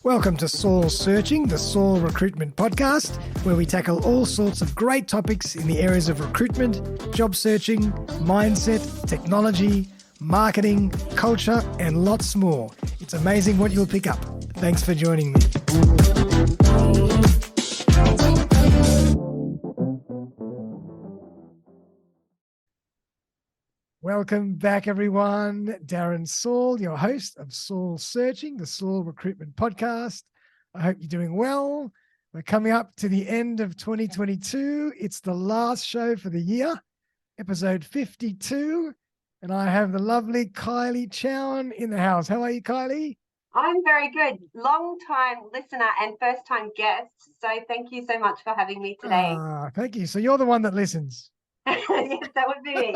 Welcome to Soul Searching, the Soul Recruitment Podcast, where we tackle all sorts of great topics in the areas of recruitment, job searching, mindset, technology, marketing, culture, and lots more. It's amazing what you'll pick up. Thanks for joining me. Welcome back, everyone. Darren Saul, your host of Soul Searching, the Soul Recruitment Podcast. I hope you're doing well. We're coming up to the end of 2022. It's the last show for the year, episode 52. And I have the lovely Kylie Chown in the house. How are you, Kylie? I'm very good. Long-time listener and first-time guest. So thank you so much for having me today. Thank you. So you're the one that listens. Yes, that would be me.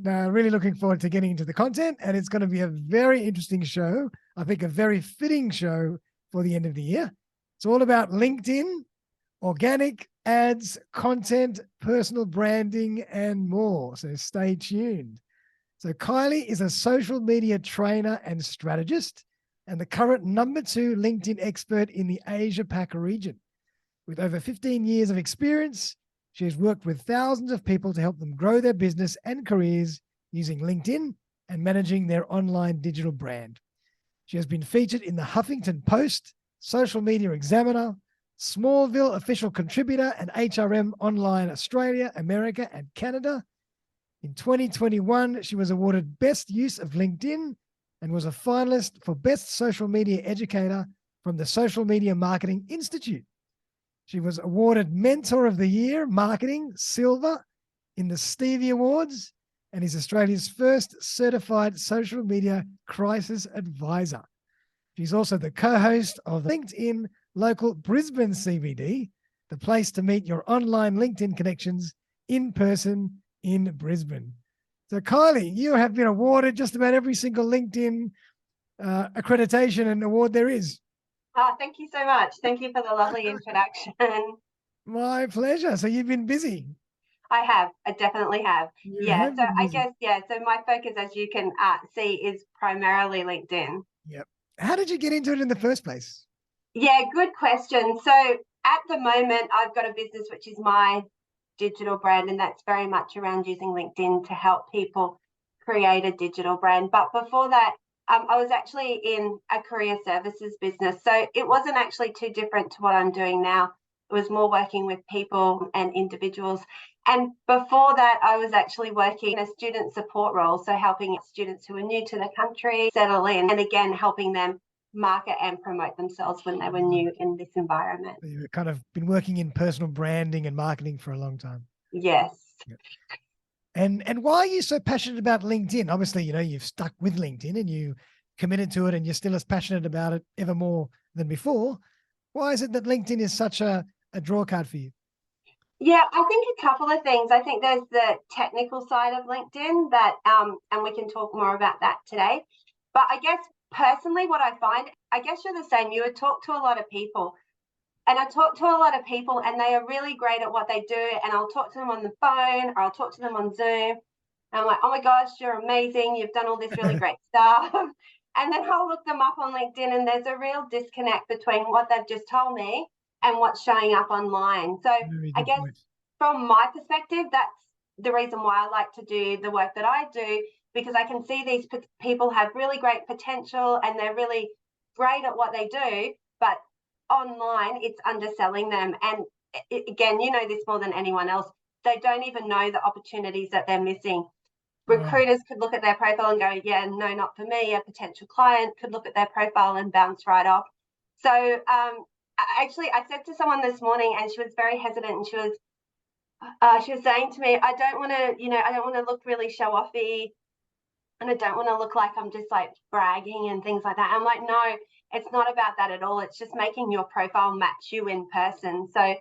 No, really looking forward to getting into the content, and it's going to be a very interesting show. I think a very fitting show for the end of the year. It's all about LinkedIn, organic ads, content, personal branding, and more. So stay tuned. So Kylie is a social media trainer and strategist, and the current #2 LinkedIn expert in the Asia Pac region. With over 15 years of experience, she has worked with thousands of people to help them grow their business and careers using LinkedIn and managing their online digital brand. She has been featured in the Huffington Post, Social Media Examiner, Smallville Official Contributor, and HRM Online Australia, America, and Canada. In 2021, she was awarded Best Use of LinkedIn and was a finalist for Best Social Media Educator from the Social Media Marketing Institute. She was awarded Mentor of the Year Marketing Silver in the Stevie Awards and is Australia's first certified social media crisis advisor. She's also the co-host of LinkedIn Local Brisbane CBD, the place to meet your online LinkedIn connections in person in Brisbane. So Kylie, you have been awarded just about every single LinkedIn accreditation and award there is. Thank you so much. Thank you for the lovely introduction. My pleasure. So you've been busy. I definitely have. So I guess, so my focus, as you can see, is primarily LinkedIn. Yep. How did you get into it in the first place? Yeah, good question. So at the moment, I've got a business which is my digital brand, and that's very much around using LinkedIn to help people create a digital brand. But before that, I was actually in a career services business. So it wasn't actually too different to what I'm doing now. It was more working with people and individuals. And before that, I was actually working in a student support role. So helping students who are new to the country settle in, and again, helping them market and promote themselves when they were new in this environment. So you've kind of been working in personal branding and marketing for a long time. Yes. Yep. And why are you so passionate about LinkedIn? Obviously, you've stuck with LinkedIn and you committed to it and you're still as passionate about it ever more than before. Why is it that LinkedIn is such a draw card for you? Yeah, I think a couple of things. I think there's the technical side of LinkedIn that, and we can talk more about that today. But I guess personally, what I find, I guess you're the same. You would talk to a lot of people. And I talk to a lot of people and they are really great at what they do. And I'll talk to them on the phone or I'll talk to them on Zoom. And I'm like, oh my gosh, you're amazing. You've done all this really great stuff. And then I'll look them up on LinkedIn and there's a real disconnect between what they've just told me and what's showing up online. So I guess from my perspective, that's the reason why I like to do the work that I do, because I can see these people have really great potential and they're really great at what they do. But online, it's underselling them. And again, you know this more than anyone else, they don't even know the opportunities that they're missing. Recruiters could look at their profile and go, yeah, no, not for me. A potential client could look at their profile and bounce right off. So actually, I said to someone this morning and she was very hesitant and she was saying to me, I don't want to look really show-offy and I don't want to look like I'm just like bragging and things like that. I'm like, no, it's not about that at all. It's just making your profile match you in person. So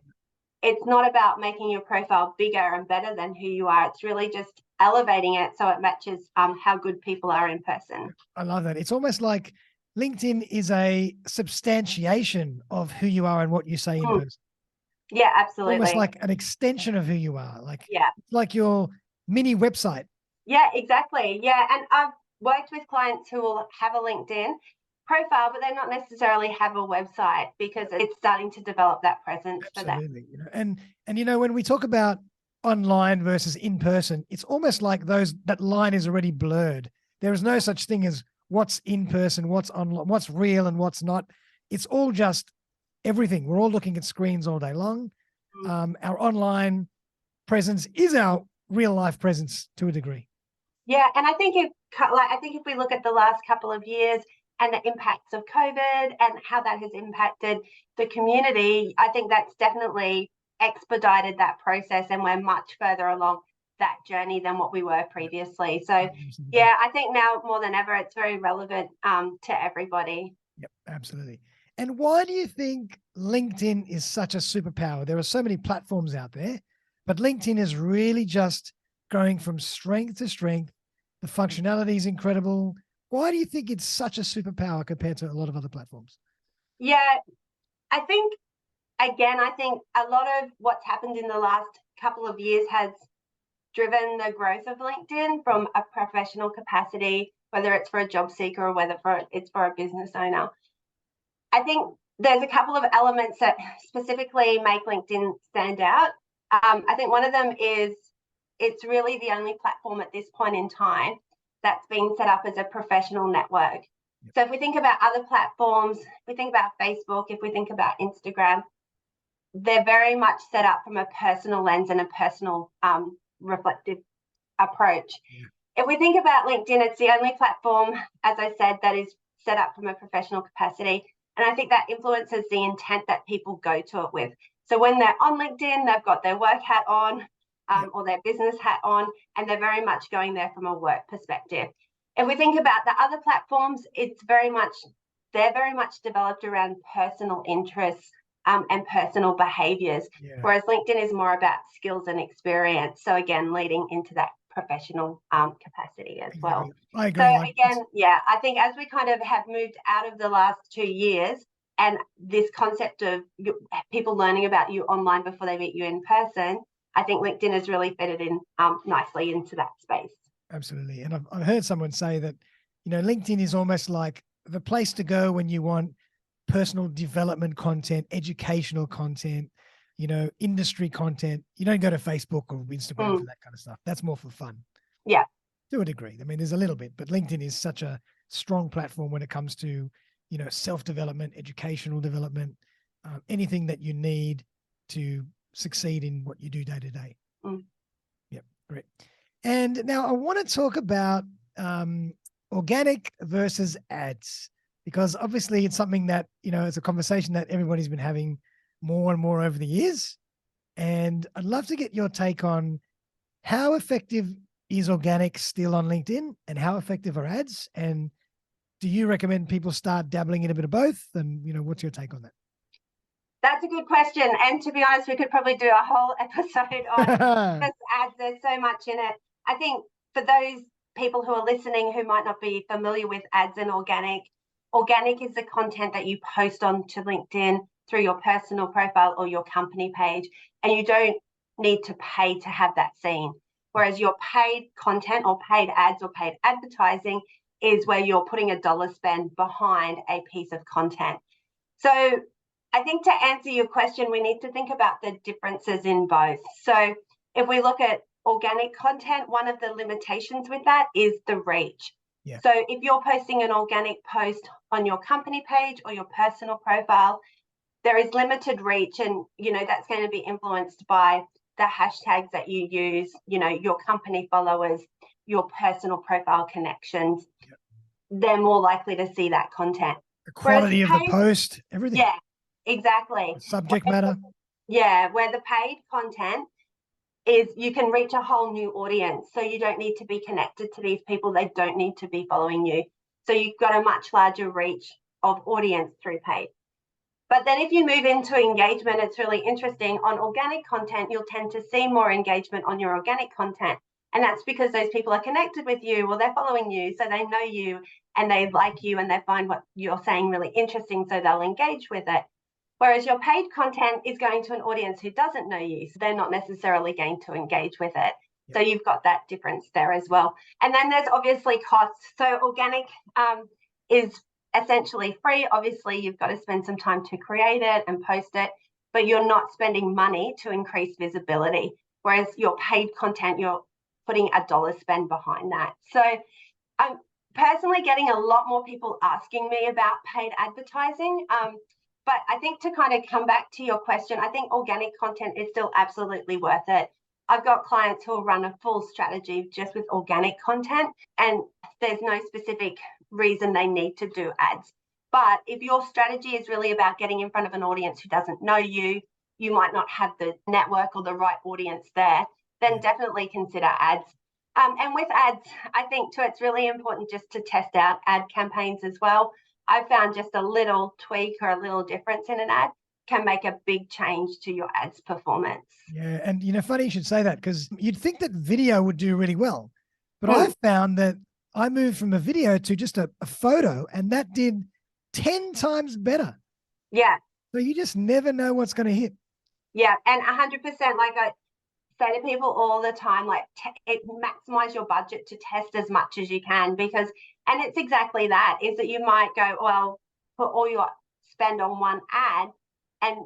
it's not about making your profile bigger and better than who you are. It's really just elevating it so it matches how good people are in person. I love that. It's almost like LinkedIn is a substantiation of who you are and what you say in person. Yeah, absolutely. Almost like an extension of who you are. Yeah. Like your mini website. Yeah, exactly. Yeah. And I've worked with clients who will have a LinkedIn profile, but they not necessarily have a website because it's starting to develop that presence for them. Absolutely. And when we talk about online versus in person, it's almost like that line is already blurred. There is no such thing as what's in person, what's online, what's real and what's not. It's all just everything. We're all looking at screens all day long. Our online presence is our real life presence to a degree. Yeah, and I think if we look at the last couple of years and the impacts of COVID and how that has impacted the community, I think that's definitely expedited that process, and we're much further along that journey than what we were previously. So yeah, I think now more than ever it's very relevant to everybody. Yep, absolutely. And why do you think LinkedIn is such a superpower? There are so many platforms out there, but LinkedIn is really just going from strength to strength. The functionality is incredible. Why do you think it's such a superpower compared to a lot of other platforms? Yeah, I think a lot of what's happened in the last couple of years has driven the growth of LinkedIn from a professional capacity, whether it's for a job seeker or whether it's for a business owner. I think there's a couple of elements that specifically make LinkedIn stand out. I think one of them is it's really the only platform at this point in time that's been set up as a professional network. So if we think about other platforms, if we think about Facebook, if we think about Instagram, they're very much set up from a personal lens and a personal reflective approach. If we think about LinkedIn, it's the only platform, as I said, that is set up from a professional capacity. And I think that influences the intent that people go to it with. So when they're on LinkedIn, they've got their work hat on or their business hat on, and they're very much going there from a work perspective. If we think about the other platforms, they're very much developed around personal interests and personal behaviors, whereas LinkedIn is more about skills and experience. So again, leading into that professional capacity as well. I agree. So again, I think as we kind of have moved out of the last 2 years and this concept of people learning about you online before they meet you in person, I think LinkedIn has really fitted in nicely into that space. Absolutely. And I've heard someone say that, LinkedIn is almost like the place to go when you want personal development content, educational content, industry content. You don't go to Facebook or Instagram for that kind of stuff. That's more for fun. Yeah. To a degree. I mean, there's a little bit, but LinkedIn is such a strong platform when it comes to, self-development, educational development, anything that you need to succeed in what you do day to day. Yep. Great. And now I want to talk about organic versus ads, because obviously it's something that, it's a conversation that everybody's been having more and more over the years. And I'd love to get your take on how effective is organic still on LinkedIn and how effective are ads? And do you recommend people start dabbling in a bit of both? And, what's your take on that? That's a good question. And to be honest, we could probably do a whole episode on just ads. There's so much in it. I think for those people who are listening who might not be familiar with ads and organic is the content that you post onto LinkedIn through your personal profile or your company page, and you don't need to pay to have that seen. Whereas your paid content or paid ads or paid advertising is where you're putting a dollar spend behind a piece of content. So I think to answer your question, we need to think about the differences in both. So if we look at organic content, one of the limitations with that is the reach. So if you're posting an organic post on your company page or your personal profile, there is limited reach, and that's going to be influenced by the hashtags that you use, your company followers, your personal profile connections. They're more likely to see that content. The quality of the post, everything. Yeah, exactly. The subject matter. Yeah, where the paid content is you can reach a whole new audience. So you don't need to be connected to these people. They don't need to be following you. So you've got a much larger reach of audience through paid. But then if you move into engagement, it's really interesting. On organic content, you'll tend to see more engagement on your organic content. And that's because those people are connected with you or they're following you. So they know you and they like you and they find what you're saying really interesting. So they'll engage with it. Whereas your paid content is going to an audience who doesn't know you. So they're not necessarily going to engage with it. So you've got that difference there as well. And then there's obviously costs. So organic is essentially free. Obviously, you've got to spend some time to create it and post it, but you're not spending money to increase visibility. Whereas your paid content, you're putting a dollar spend behind that. So I'm personally getting a lot more people asking me about paid advertising. But I think to kind of come back to your question, I think organic content is still absolutely worth it. I've got clients who will run a full strategy just with organic content, and there's no specific reason they need to do ads. But if your strategy is really about getting in front of an audience who doesn't know you, you might not have the network or the right audience there, then definitely consider ads. And with ads, I think too, it's really important just to test out ad campaigns as well. I found just a little tweak or a little difference in an ad can make a big change to your ads performance. Yeah. And, funny you should say that, because you'd think that video would do really well. But I've found that I moved from a video to just a photo, and that did 10 times better. Yeah. So you just never know what's going to hit. Yeah. And 100%, like I say to people all the time, like maximize your budget to test as much as you can, because, and it's exactly that, is that you might go, well, put all your spend on one ad. And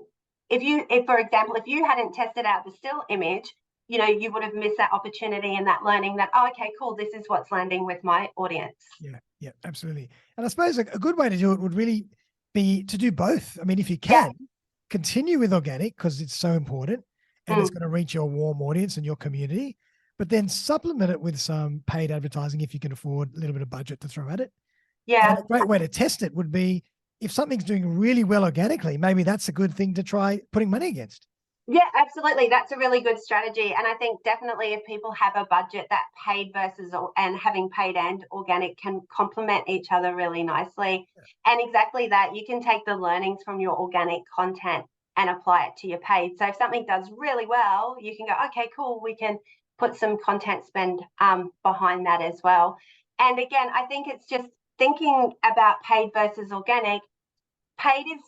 if for example, if you hadn't tested out the still image, you would have missed that opportunity and that learning that, oh, okay, cool, this is what's landing with my audience. Yeah, absolutely. And I suppose a good way to do it would really be to do both. I mean, if you can, continue with organic because it's so important and it's going to reach your warm audience and your community, but then supplement it with some paid advertising if you can afford a little bit of budget to throw at it. Yeah. And a great way to test it would be if something's doing really well organically, maybe that's a good thing to try putting money against. Yeah, absolutely. That's a really good strategy. And I think definitely if people have a budget, that paid versus and having paid and organic can complement each other really nicely. And exactly that, you can take the learnings from your organic content and apply it to your paid. So if something does really well, you can go, okay, cool, we can put some content spend behind that as well. And again, I think it's just thinking about paid versus organic. Paid is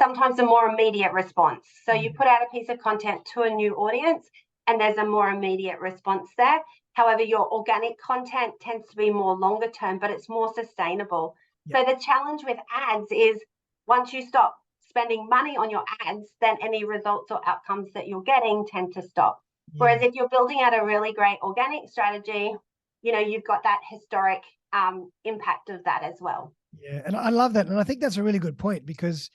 sometimes a more immediate response. So you put out a piece of content to a new audience and there's a more immediate response there. However, your organic content tends to be more longer term, but it's more sustainable. So the challenge with ads is once you stop spending money on your ads, then any results or outcomes that you're getting tend to stop. Whereas if you're building out a really great organic strategy, you've got that historic impact of that as well. Yeah, and I love that. And I think that's a really good point because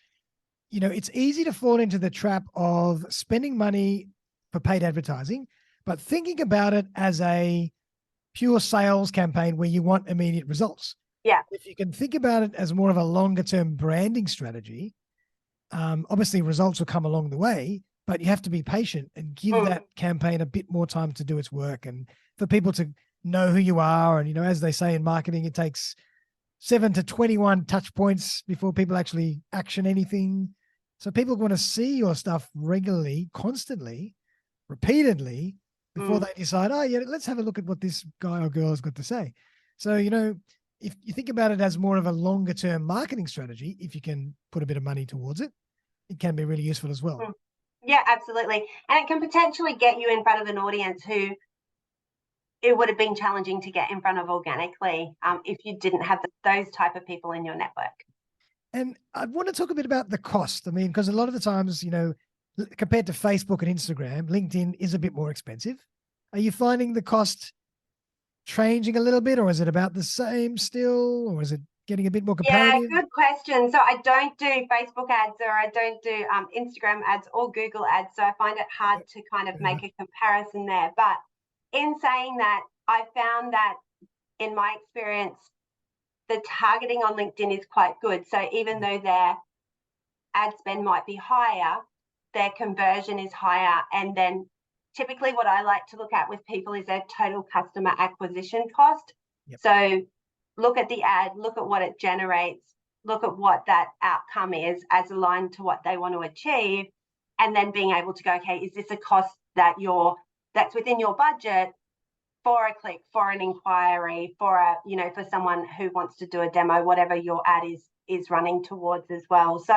it's easy to fall into the trap of spending money for paid advertising, but thinking about it as a pure sales campaign where you want immediate results. Yeah. If you can think about it as more of a longer term branding strategy, obviously results will come along the way, but you have to be patient and give that campaign a bit more time to do its work and for people to know who you are. And, as they say in marketing, it takes 7 to 21 touch points before people actually action anything. So people want to see your stuff regularly, constantly, repeatedly before they decide, oh, yeah, let's have a look at what this guy or girl has got to say. So, if you think about it as more of a longer term marketing strategy, if you can put a bit of money towards it, it can be really useful as well. Yeah, absolutely. And it can potentially get you in front of an audience who it would have been challenging to get in front of organically if you didn't have those type of people in your network. And I want to talk a bit about the cost. I mean, because a lot of the times, compared to Facebook and Instagram, LinkedIn is a bit more expensive. Are you finding the cost changing a little bit, or is it about the same still, or is it getting a bit more competitive? Yeah, good question. So I don't do Facebook ads or I don't do Instagram ads or Google ads. So I find it hard to kind of make a comparison there. But in saying that, I found that in my experience, the targeting on LinkedIn is quite good. So even though their ad spend might be higher, their conversion is higher. And then typically what I like to look at with people is their total customer acquisition cost. So look at the ad, look at what it generates, look at what that outcome is as aligned to what they want to achieve, and then being able to go, okay, is this a cost that's within your budget for a click, for an inquiry, for for someone who wants to do a demo, whatever your ad is running towards as well. So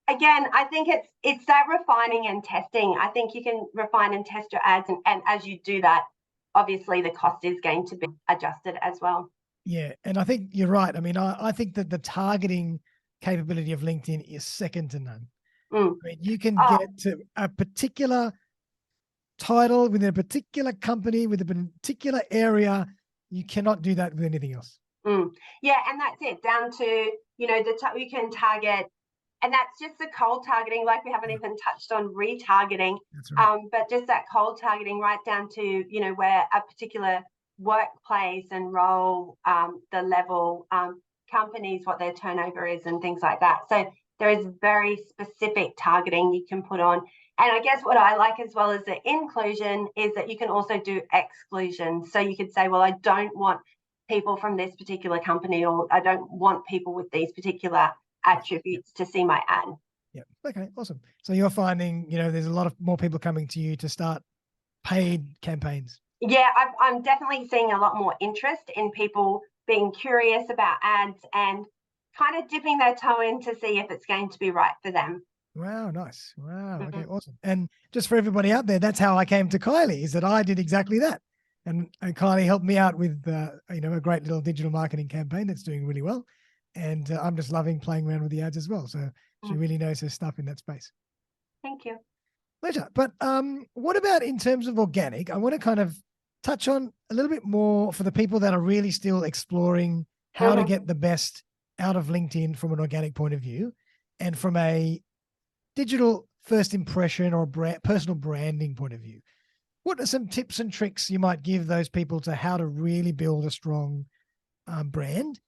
again, I think it's that refining and testing. I think you can refine and test your ads, and as you do that, obviously the cost is going to be adjusted as well. Yeah. And I think you're right. I mean, I think that the targeting capability of LinkedIn is second to none. Mm. I mean, you can Oh, get to a particular title within a particular company with a particular area. You cannot do that with anything else. yeah, and that's it. Down to you can target, and that's just the cold targeting. Like we haven't Yeah, even touched on retargeting, that's right. but just that cold targeting right down to where a particular workplace and role, the level, companies, what their turnover is, and things like that. So there is very specific targeting you can put on. And I guess what I like as well as the inclusion is that you can also do exclusion. So you could say, well, I don't want people from this particular company, or I don't want people with these particular attributes to see my ad. Yeah. Okay. Awesome. So you're finding, there's a lot of more people coming to you to start paid campaigns. Yeah, I'm definitely seeing a lot more interest in people being curious about ads and kind of dipping their toe in to see if it's going to be right for them. Wow. Nice. Wow. Okay. Mhm. Awesome. And just for everybody out there, that's how I came to Kylie, is that I did exactly that. And Kylie helped me out with, a great little digital marketing campaign that's doing really well. And I'm just loving playing around with the ads as well. So she Mm. really knows her stuff in that space. Thank you. Pleasure. But what about in terms of organic? I want to kind of touch on a little bit more for the people that are really still exploring how to Mhm. get the best out of LinkedIn from an organic point of view and from a digital first impression or personal branding point of view. What are some tips and tricks you might give those people to how to really build a strong brand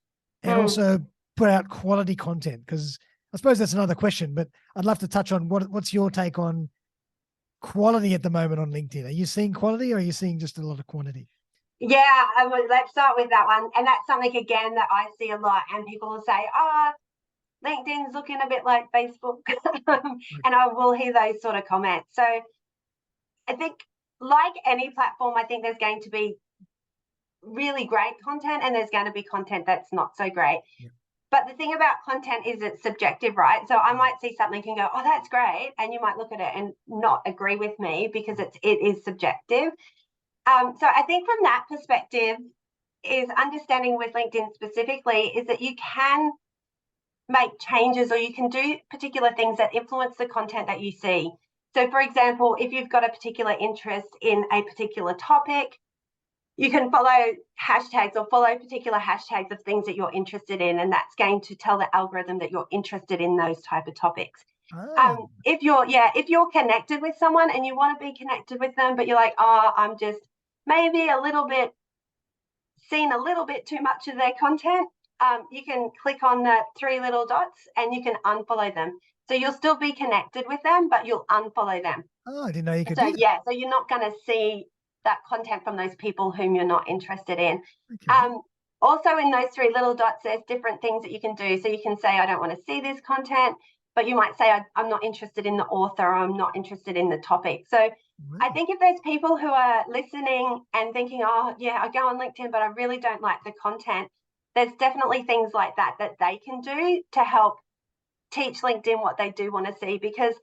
and Mm. also put out quality content? Because I suppose that's another question, but I'd love to touch on what's your take on quality at the moment on LinkedIn? Are you seeing quality or are you seeing just a lot of quantity? Yeah, let's start with that one. And that's something again that I see a lot. And people will say, "Oh, LinkedIn's looking a bit like Facebook," and I will hear those sort of comments. So I think, like any platform, I think there's going to be really great content and there's going to be content that's not so great. Yeah. But the thing about content is it's subjective, right? So I might see something and go, "Oh, that's great," and you might look at it and not agree with me because it is subjective. So I think from that perspective, is understanding with LinkedIn specifically is that you can make changes or you can do particular things that influence the content that you see. So, for example, if you've got a particular interest in a particular topic, you can follow hashtags or follow particular hashtags of things that you're interested in, and that's going to tell the algorithm that you're interested in those type of topics. Ah, If you're connected with someone and you want to be connected with them, but you're like, oh, I'm just maybe a little bit seen a little bit too much of their content, you can click on the three little dots and you can unfollow them. So you'll still be connected with them, but you'll unfollow them. oh, I didn't know you could So do that. yeah, so you're not going to see that content from those people whom you're not interested in. Okay. Also in those three little dots, there's different things that you can do. So you can say, I don't want to see this content, but you might say, I'm not interested in the author, or I'm not interested in the topic. So I Wow. think if there's people who are listening and thinking, oh, yeah, I go on LinkedIn, but I really don't like the content, there's definitely things like that that they can do to help teach LinkedIn what they do want to see. Because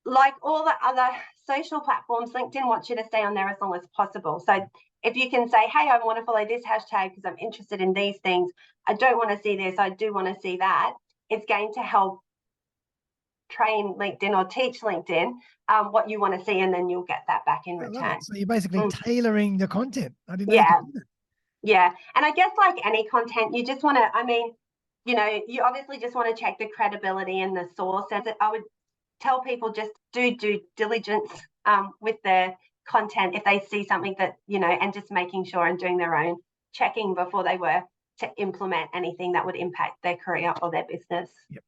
like all the other social platforms, LinkedIn wants you to stay on there as long as possible. So if you can say, hey, I want to follow this hashtag because I'm interested in these things, I don't want to see this, I do want to see that, it's going to help train LinkedIn or teach LinkedIn what you want to see, and then you'll get that back in I love return. it. So you're basically Mm, tailoring the content. I didn't know you yeah, could do that. yeah. And I guess like any content, you just want to, I mean, you obviously just want to check the credibility and the source. As I would tell people, just do due diligence with their content if they see something that, and just making sure and doing their own checking before they were to implement anything that would impact their career or their business. Yep.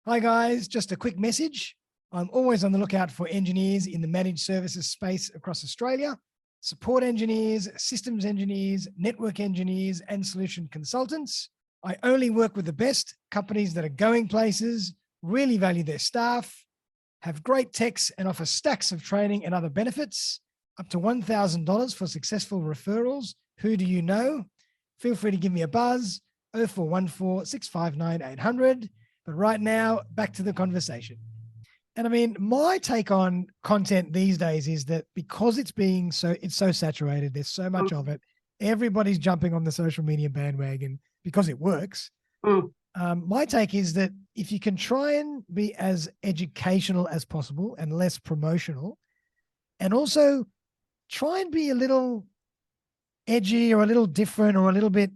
Hi, guys. Just a quick message. I'm always on the lookout for engineers in the managed services space across Australia, support engineers, systems engineers, network engineers, and solution consultants. I only work with the best companies that are going places, really value their staff, have great techs, and offer stacks of training and other benefits, up to $1,000 for successful referrals. Who do you know? Feel free to give me a buzz, 0414 659 800. But right now, back to the conversation. And I mean, my take on content these days is that because it's so saturated, there's so much Mm, of it, everybody's jumping on the social media bandwagon because it works. Mm. My take is that if you can try and be as educational as possible and less promotional, and also try and be a little edgy or a little different or a little bit,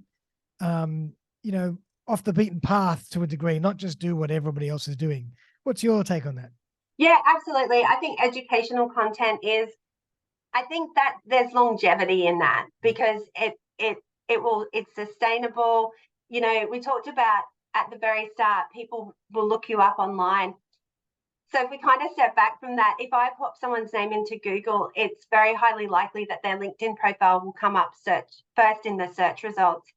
off the beaten path to a degree, not just do what everybody else is doing. What's your take on that? Yeah, absolutely. I think educational content is, I think that there's longevity in that because it's sustainable. We talked about at the very start, people will look you up online. So if we kind of step back from that, if I pop someone's name into Google, it's very highly likely that their LinkedIn profile will come up first in the search results.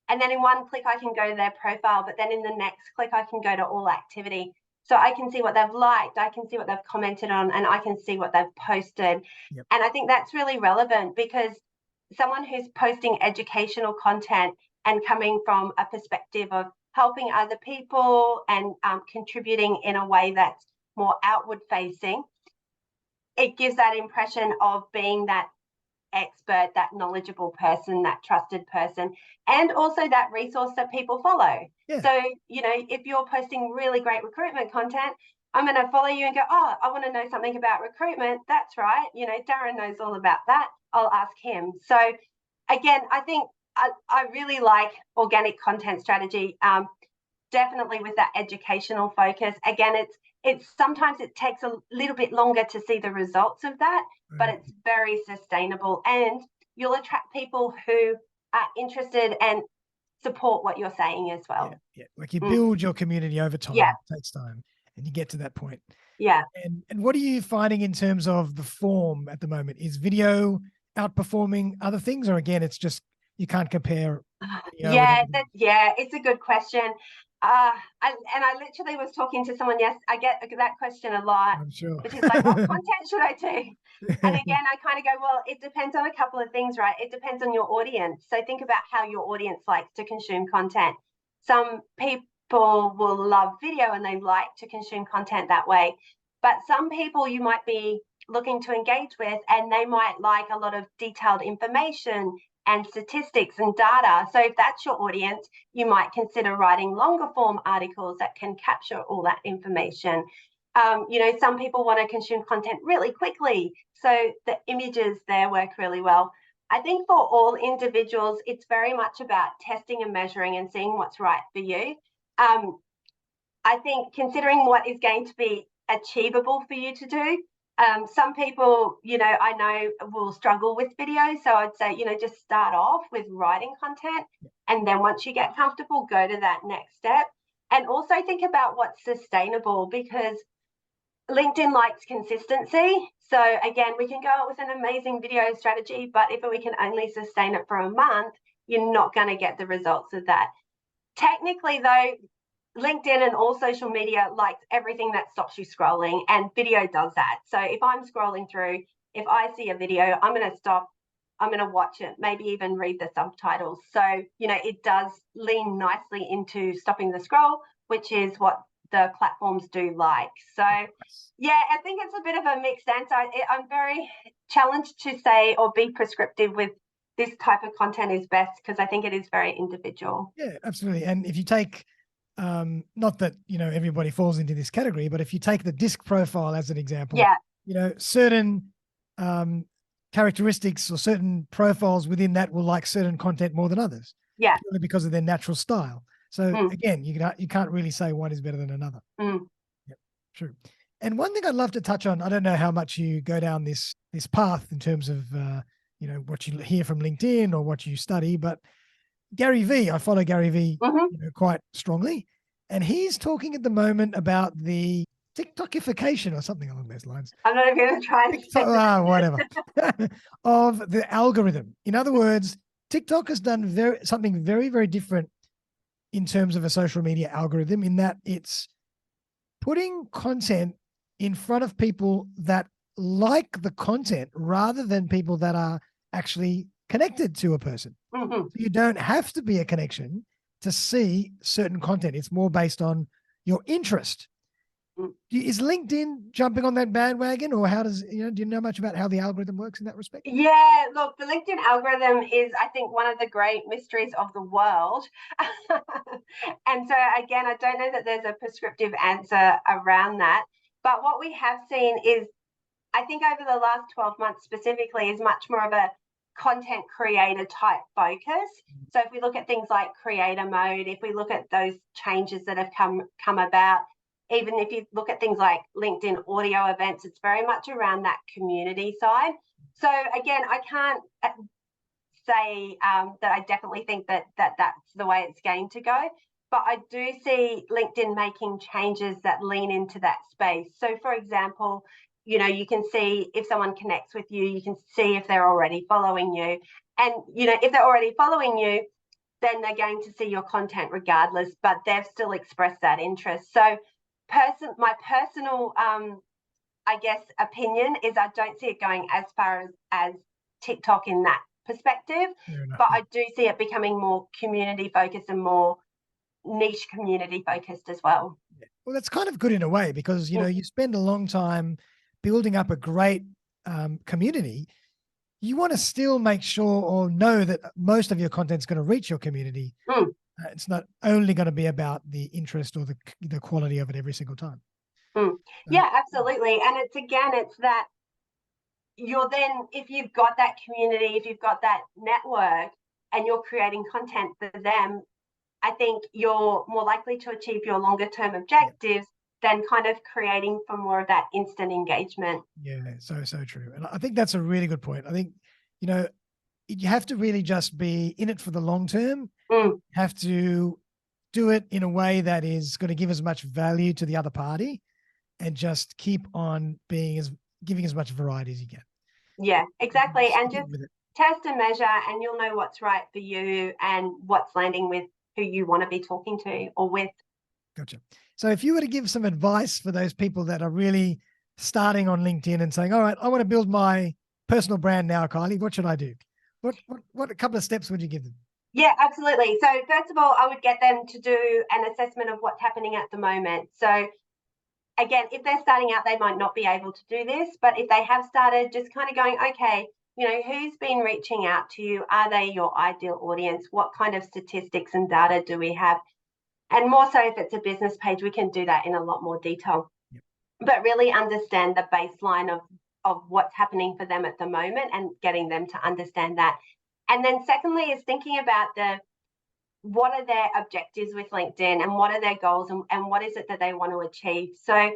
And then in one click, I can go to their profile, but then in the next click, I can go to all activity. So I can see what they've liked, I can see what they've commented on, and I can see what they've posted. Yep. And I think that's really relevant because someone who's posting educational content and coming from a perspective of helping other people and contributing in a way that's more outward facing, it gives that impression of being that expert, that knowledgeable person, that trusted person, and also that resource that people follow. Yeah. So, if you're posting really great recruitment content, I'm going to follow you and go, oh, I want to know something about recruitment. That's right. Darren knows all about that. I'll ask him. So again, I think I really like organic content strategy, definitely with that educational focus. Again, it's sometimes it takes a little bit longer to see the results of that, but it's very sustainable, and you'll attract people who are interested and support what you're saying as well. Yeah. Like you build your community over time. Yeah. It takes time, and you get to that point. Yeah. And what are you finding in terms of the form at the moment? Is video outperforming other things, or again, it's just you can't compare? Yeah, it's a good question. I literally was talking to someone. Yes, I get that question a lot. I'm sure. Which is like, what content should I do? And again, I kind of go, well, it depends on a couple of things, right? It depends on your audience. So think about how your audience likes to consume content. Some people will love video and they like to consume content that way. But some people you might be looking to engage with, and they might like a lot of detailed information and statistics and data. So if that's your audience, you might consider writing longer form articles that can capture all that information. Some people want to consume content really quickly, so the images there work really well. I think for all individuals, it's very much about testing and measuring and seeing what's right for you. I think considering what is going to be achievable for you to do. Some people, I know will struggle with video. So I'd say, just start off with writing content. And then once you get comfortable, go to that next step. And also think about what's sustainable, because LinkedIn likes consistency. So again, we can go out with an amazing video strategy, but if we can only sustain it for a month, you're not going to get the results of that. Technically, though, LinkedIn and all social media likes everything that stops you scrolling, and video does that. So if I'm scrolling through, if I see a video, I'm going to stop, I'm going to watch it, maybe even read the subtitles. So, it does lean nicely into stopping the scroll, which is what the platforms do like. So, yeah, I think it's a bit of a mixed answer. I'm very challenged to say or be prescriptive with this type of content is best, because I think it is very individual. Yeah, absolutely. And if you take not that everybody falls into this category, but if you take the disc profile as an example, certain characteristics or certain profiles within that will like certain content more than others, purely because of their natural style. So again, you can't really say one is better than another. Yep, true. And one thing I'd love to touch on, I don't know how much you go down this path in terms of what you hear from LinkedIn or what you study, but Gary Vee, I follow Gary Vee quite strongly, and he's talking at the moment about the TikTokification or something along those lines. I'm not even going to try and say whatever of the algorithm. In other words, TikTok has done something very, very different in terms of a social media algorithm, in that it's putting content in front of people that like the content rather than people that are actually connected to a person. Mm-hmm. You don't have to be a connection to see certain content. It's more based on your interest. Is LinkedIn jumping on that bandwagon, or how does, do you know much about how the algorithm works in that respect? Yeah, look, the LinkedIn algorithm is, I think, one of the great mysteries of the world. And so, again, I don't know that there's a prescriptive answer around that. But what we have seen is, I think over the last 12 months specifically, is much more of a content creator type focus. So if we look at things like creator mode, if we look at those changes that have come about, even if you look at things like LinkedIn audio events, it's very much around that community side. So again, I can't say that I definitely think that's the way it's going to go, but I do see LinkedIn making changes that lean into that space. So for example, you can see if someone connects with you, you can see if they're already following you. And, if they're already following you, then they're going to see your content regardless, but they've still expressed that interest. So my personal, I guess, opinion is I don't see it going as far as TikTok in that perspective, but I do see it becoming more community focused and more niche community focused as well. Well, that's kind of good in a way, because, you spend a long time building up a great community. You want to still make sure or know that most of your content is going to reach your community. It's not only going to be about the interest or the quality of it every single time. Yeah, absolutely. And it's that you're then, if you've got that community, if you've got that network and you're creating content for them, I think you're more likely to achieve your longer term objectives than kind of creating for more of that instant engagement. Yeah, so true. And I think that's a really good point. I think, you have to really just be in it for the long term. You have to do it in a way that is going to give as much value to the other party, and just keep on giving as much variety as you can. Yeah, exactly. And just test and measure, and you'll know what's right for you and what's landing with who you want to be talking to or with. Gotcha. So if you were to give some advice for those people that are really starting on LinkedIn and saying, all right, I want to build my personal brand now, Kylie, what should I do? What a couple of steps would you give them? Yeah, absolutely. So first of all, I would get them to do an assessment of what's happening at the moment. So again, if they're starting out, they might not be able to do this, but if they have started, just kind of going, okay, who's been reaching out to you? Are they your ideal audience? What kind of statistics and data do we have? And more so if it's a business page, we can do that in a lot more detail. Yep. But really understand the baseline of what's happening for them at the moment and getting them to understand that. And then secondly is thinking about what are their objectives with LinkedIn and what are their goals and what is it that they want to achieve. So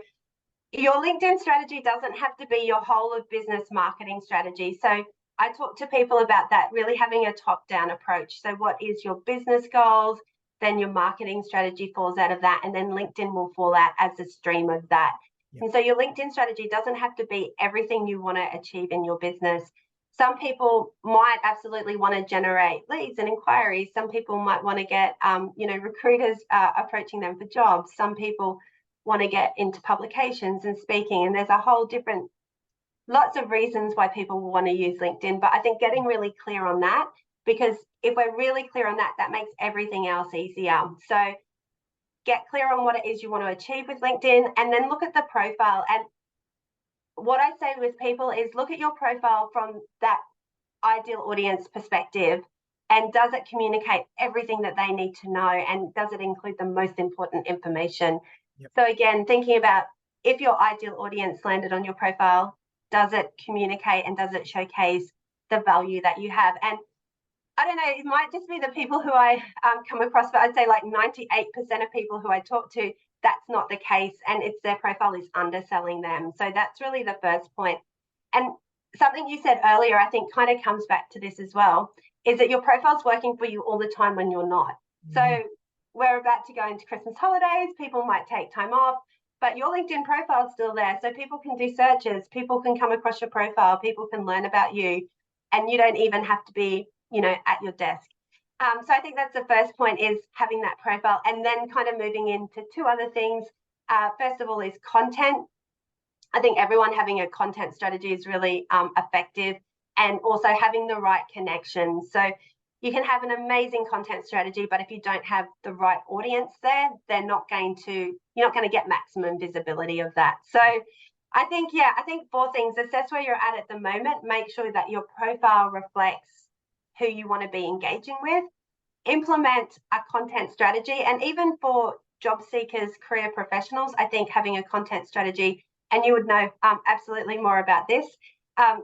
your LinkedIn strategy doesn't have to be your whole of business marketing strategy. So I talk to people about that, really having a top-down approach. So what is your business goals? Then your marketing strategy falls out of that, and then LinkedIn will fall out as a stream of that. Yep. And so your LinkedIn strategy doesn't have to be everything you want to achieve in your business. Some people might absolutely want to generate leads and inquiries. Some people might want to get, recruiters approaching them for jobs. Some people want to get into publications and speaking, and there's a whole different, lots of reasons why people want to use LinkedIn. But I think getting really clear on that, because if we're really clear on that, that makes everything else easier. So get clear on what it is you want to achieve with LinkedIn, and then look at the profile. And what I say with people is look at your profile from that ideal audience perspective, and does it communicate everything that they need to know, and does it include the most important information? Yep. So again, thinking about if your ideal audience landed on your profile, does it communicate and does it showcase the value that you have? And I don't know, it might just be the people who I come across, but I'd say like 98% of people who I talk to, that's not the case, and it's their profile is underselling them. So that's really the first point. And something you said earlier, I think kind of comes back to this as well, is that your profile's working for you all the time when you're not. Mm-hmm. So we're about to go into Christmas holidays, people might take time off, but your LinkedIn profile is still there. So people can do searches, people can come across your profile, people can learn about you, and you don't even have to be, at your desk. So I think that's the first point, is having that profile, and then kind of moving into two other things. First of all is content. I think everyone having a content strategy is really effective, and also having the right connections. So, you can have an amazing content strategy, but if you don't have the right audience there, you're not going to get maximum visibility of that. So I think 4 things: assess where you're at the moment, make sure that your profile reflects who you want to be engaging with, implement a content strategy. And even for job seekers, career professionals, I think having a content strategy, and you would know absolutely more about this,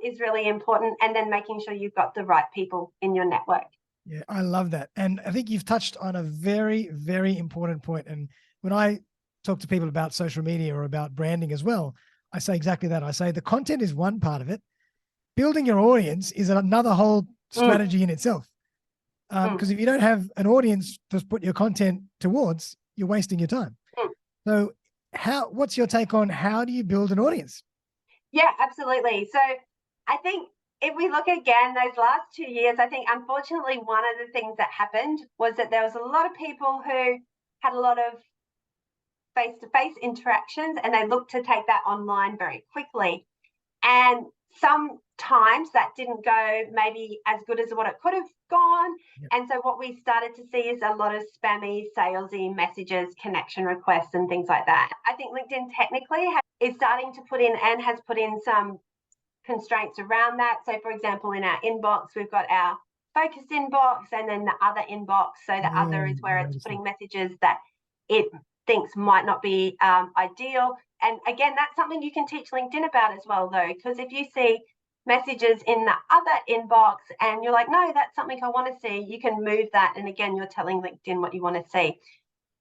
is really important. And then making sure you've got the right people in your network. Yeah, I love that. And I think you've touched on a very, very important point. And when I talk to people about social media or about branding as well, I say exactly that. I say the content is one part of it. Building your audience is another whole strategy in itself. Because if you don't have an audience to put your content towards, you're wasting your time. So what's your take on how do you build an audience? Yeah, absolutely. So I think if we look again, those last 2 years, I think unfortunately one of the things that happened was that there was a lot of people who had a lot of face-to-face interactions, and they looked to take that online very quickly. And sometimes that didn't go maybe as good as what it could have gone. Yep. And so what we started to see is a lot of spammy, salesy messages, connection requests, and things like that. I think LinkedIn technically is starting to put in and has put in some constraints around that. So, for example, in our inbox, we've got our focused inbox and then the other inbox. So the other is where it's putting messages that it thinks might not be ideal. And again, that's something you can teach LinkedIn about as well, though, because if you see messages in the other inbox and you're like, no, that's something I want to see, you can move that. And again, you're telling LinkedIn what you want to see.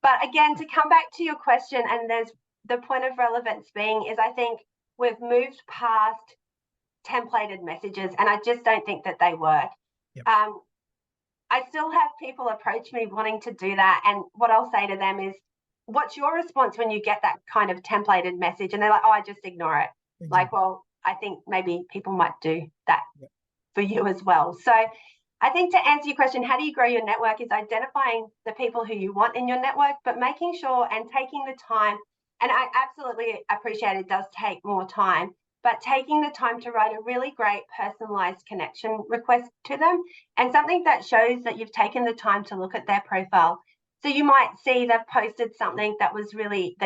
But again, to come back to your question, and there's the point of relevance being is I think we've moved past templated messages, and I just don't think that they work. Yep. I still have people approach me wanting to do that. And what I'll say to them is, what's your response when you get that kind of templated message? And they're like, oh, I just ignore it. Exactly. Like, well, I think maybe people might do that for you as well. So I think to answer your question, how do you grow your network, is identifying the people who you want in your network, but making sure and taking the time. And I absolutely appreciate it does take more time, but taking the time to write a really great personalized connection request to them, and something that shows that you've taken the time to look at their profile. So you might see they've posted something that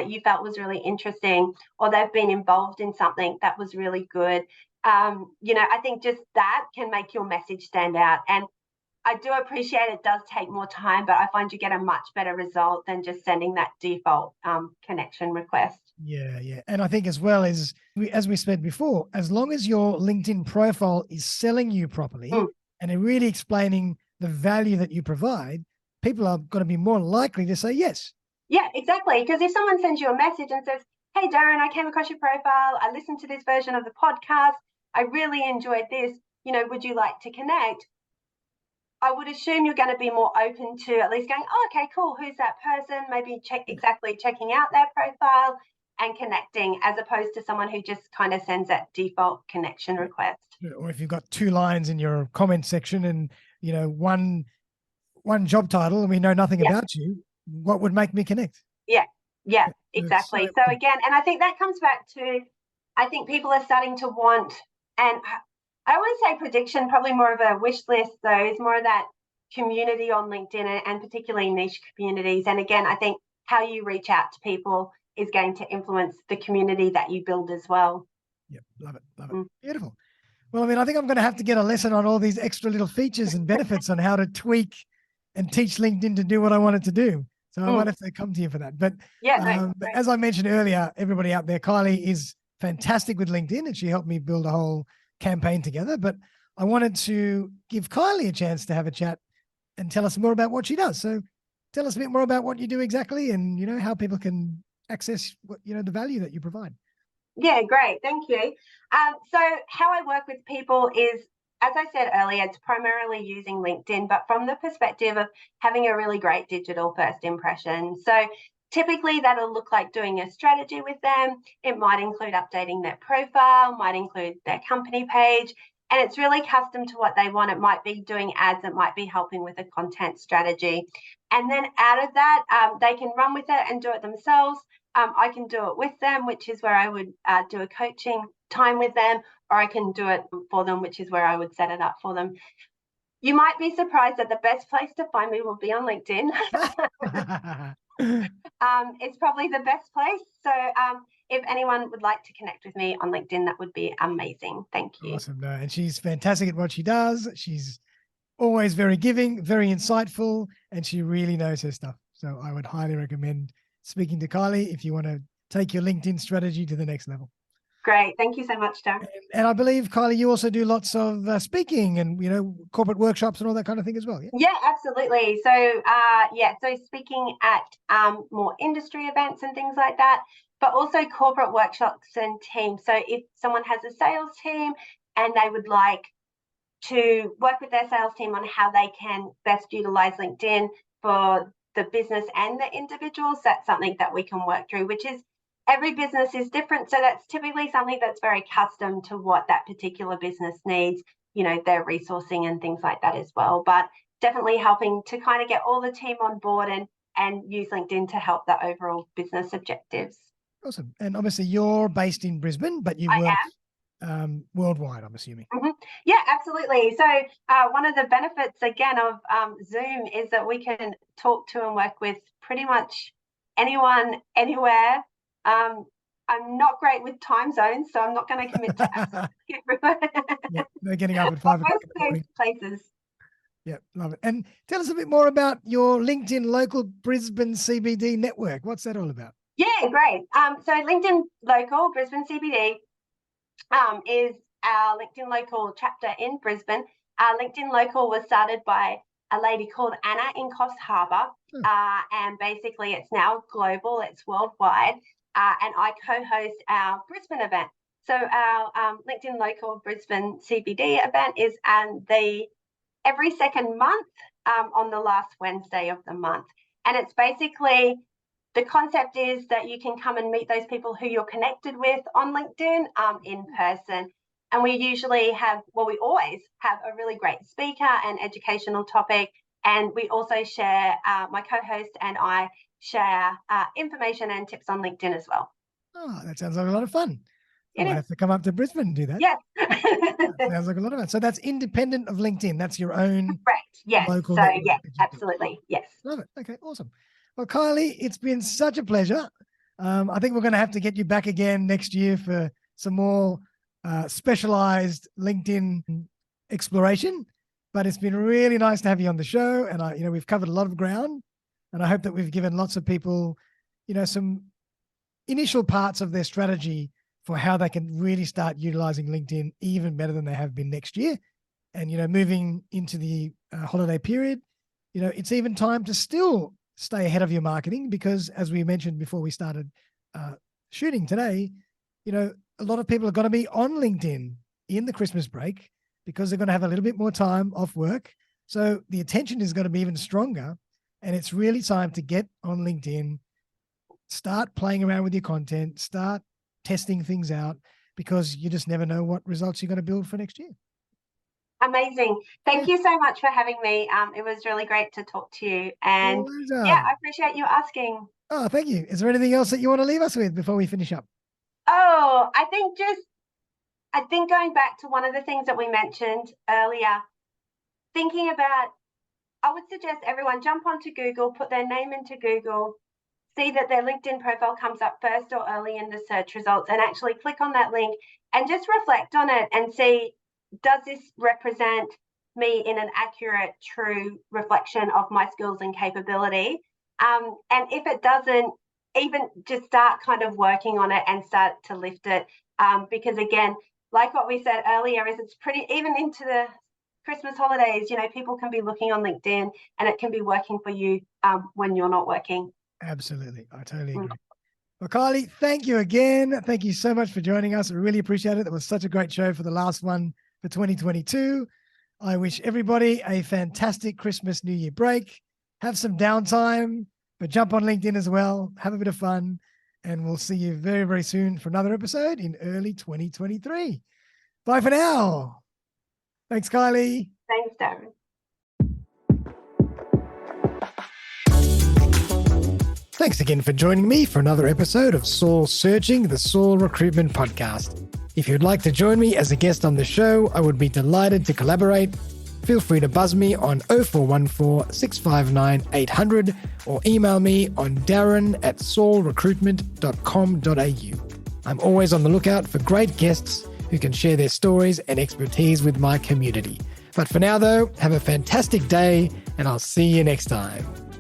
you felt was really interesting, or they've been involved in something that was really good. I think just that can make your message stand out. And I do appreciate it does take more time, but I find you get a much better result than just sending that default connection request. Yeah. And I think as well as we said before, as long as your LinkedIn profile is selling you properly and really explaining the value that you provide, people are going to be more likely to say yes. Yeah, exactly. Because if someone sends you a message and says, hey, Darren, I came across your profile, I listened to this version of the podcast, I really enjoyed this, would you like to connect? I would assume you're going to be more open to at least going, oh, okay, cool, who's that person? Maybe checking out their profile and connecting, as opposed to someone who just kind of sends that default connection request. Or if you've got 2 lines in your comment section and, one job title and we know nothing about you, what would make me connect? Yeah, exactly. So again, and I think that comes back to, I think people are starting to want, and I wouldn't say prediction, probably more of a wish list, though, is more of that community on LinkedIn, and particularly niche communities. And again, I think how you reach out to people is going to influence the community that you build as well. Yep, love it. Beautiful. Well, I think I'm going to have to get a lesson on all these extra little features and benefits on how to tweak and teach LinkedIn to do what I want it to do. So I might have to come to you for that. But as I mentioned earlier, everybody out there, Kylie is fantastic with LinkedIn, and she helped me build a whole campaign together. But I wanted to give Kylie a chance to have a chat and tell us more about what she does. So tell us a bit more about what you do exactly, and how people can access what the value that you provide. Yeah, great. Thank you. So how I work with people is, as I said earlier, it's primarily using LinkedIn, but from the perspective of having a really great digital first impression. So typically that'll look like doing a strategy with them. It might include updating their profile, might include their company page, and it's really custom to what they want. It might be doing ads, it might be helping with a content strategy. And then out of that, they can run with it and do it themselves. I can do it with them, which is where I would do a coaching time with them, or I can do it for them, which is where I would set it up for them. You might be surprised that the best place to find me will be on LinkedIn. It's probably the best place. So if anyone would like to connect with me on LinkedIn, that would be amazing. Thank you. Awesome. No, and she's fantastic at what she does. She's always very giving, very insightful, and she really knows her stuff. So I would highly recommend speaking to Kylie if you want to take your LinkedIn strategy to the next level. Great. Thank you so much, Darren. And I believe, Kylie, you also do lots of speaking and, corporate workshops and all that kind of thing as well. Yeah, yeah, absolutely. So, so speaking at more industry events and things like that, but also corporate workshops and teams. So if someone has a sales team and they would like to work with their sales team on how they can best utilize LinkedIn for the business and the individuals, that's something that we can work through, which is every business is different. So that's typically something that's very custom to what that particular business needs, their resourcing and things like that as well. But definitely helping to kind of get all the team on board and use LinkedIn to help the overall business objectives. Awesome. And obviously you're based in Brisbane, but you work worldwide, I'm assuming. Mm-hmm. Yeah, absolutely. So one of the benefits, again, of Zoom is that we can talk to and work with pretty much anyone, anywhere. I'm not great with time zones, so I'm not going to commit to absolutely everywhere. Yeah, they're getting up at 5 o'clock in the morning. Places. Yeah, love it. And tell us a bit more about your LinkedIn Local Brisbane CBD network. What's that all about? Yeah, great. So LinkedIn Local Brisbane CBD is our LinkedIn Local chapter in Brisbane. LinkedIn Local was started by a lady called Anna in Coffs Harbour, and basically it's now global, it's worldwide, and I co-host our Brisbane event. So our LinkedIn Local Brisbane CBD event is every second month on the last Wednesday of the month, and it's basically the concept is that you can come and meet those people who you're connected with on LinkedIn in person. And we always have a really great speaker and educational topic. And we also share, my co-host and I share information and tips on LinkedIn as well. Oh, that sounds like a lot of fun. I have to come up to Brisbane and do that. Yes. That sounds like a lot of fun. So that's independent of LinkedIn. That's your own local network. Yeah, absolutely. Yes. Love it. Okay, awesome. Well, Kylie, it's been such a pleasure. I think we're going to have to get you back again next year for some more specialized LinkedIn exploration. But it's been really nice to have you on the show. And we've covered a lot of ground. And I hope that we've given lots of people, some initial parts of their strategy for how they can really start utilizing LinkedIn even better than they have been next year. And, moving into the holiday period, it's even time to still stay ahead of your marketing because, as we mentioned before we started shooting today, a lot of people are going to be on LinkedIn in the Christmas break because they're going to have a little bit more time off work. So the attention is going to be even stronger. And it's really time to get on LinkedIn, start playing around with your content, start testing things out because you just never know what results you're going to build for next year. Amazing. Thank you so much for having me. It was really great to talk to you. And I appreciate you asking. Oh, thank you. Is there anything else that you want to leave us with before we finish up? Oh, I think going back to one of the things that we mentioned earlier, thinking about, I would suggest everyone jump onto Google, put their name into Google, see that their LinkedIn profile comes up first or early in the search results, and actually click on that link and just reflect on it and see, does this represent me in an accurate, true reflection of my skills and capability? And if it doesn't, even just start kind of working on it and start to lift it. Because again, like what we said earlier, is it's pretty, even into the Christmas holidays, people can be looking on LinkedIn and it can be working for you when you're not working. Absolutely. I totally agree. Well, Kylie, thank you again. Thank you so much for joining us. We really appreciate it. It was such a great show for the last one for 2022. I wish everybody a fantastic Christmas, New Year break. Have some downtime, but jump on LinkedIn as well. Have a bit of fun. And we'll see you very, very soon for another episode in early 2023. Bye for now. Thanks, Kylie. Thanks, Darren. Thanks again for joining me for another episode of Soul Searching, the Soul Recruitment Podcast. If you'd like to join me as a guest on the show, I would be delighted to collaborate. feel free to buzz me on 0414 659 800 or email me on darren@saulrecruitment.com.au. I'm always on the lookout for great guests who can share their stories and expertise with my community. But for now, though, have a fantastic day, and I'll see you next time.